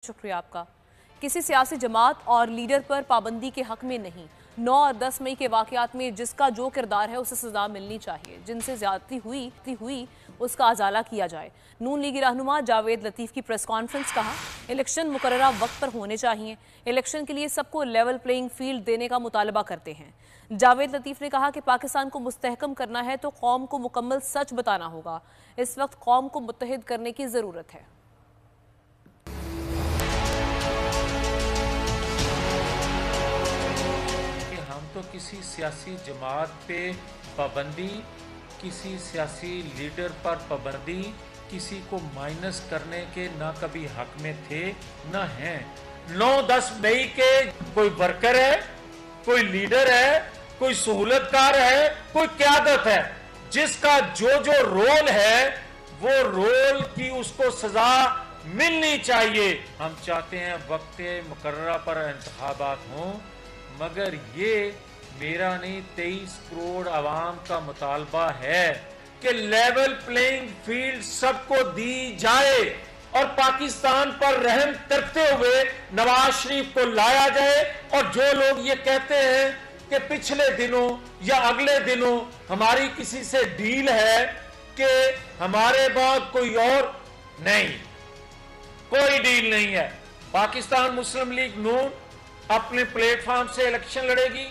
शुक्रिया आपका। किसी सियासी जमात और लीडर पर पाबंदी के हक में नहीं। 9 और 10 मई के वाकयात में जिसका जो किरदार है उसे सजा मिलनी चाहिए। जिनसे ज्यादती हुई उसका अजाला किया जाए। नून लीगी रहनुमा जावेद लतीफ की प्रेस कॉन्फ्रेंस। कहा, इलेक्शन मुकर्ररा वक्त पर होने चाहिए। इलेक्शन के लिए सबको लेवल प्लेइंग फील्ड देने का मुतालबा करते हैं। जावेद लतीफ ने कहा कि पाकिस्तान को मुस्तहकम करना है तो कौम को मुकम्मल सच बताना होगा। इस वक्त कौम को मुत्तहिद करने की जरूरत है। तो किसी सियासी जमात पे पाबंदी, किसी सियासी लीडर पर पाबंदी, किसी को माइनस करने के ना कभी हक में थे ना हैं। 9-10 मई के कोई वर्कर है, कोई लीडर है, कोई सहूलतकार है, कोई क़यादत है, जिसका जो रोल है वो रोल की उसको सजा मिलनी चाहिए। हम चाहते हैं वक्त मुकर्ररा पर इंतखाबात हों, मगर ये मेरा नहीं 23 करोड़ आवाम का मुतालबा है कि लेवल प्लेइंग फील्ड सबको दी जाए और पाकिस्तान पर रहम करते हुए नवाज शरीफ को लाया जाए। और जो लोग ये कहते हैं कि पिछले दिनों या अगले दिनों हमारी किसी से डील है कि हमारे बाद कोई और, नहीं, कोई डील नहीं है। पाकिस्तान मुस्लिम लीग नून अपने प्लेटफॉर्म से इलेक्शन लड़ेगी।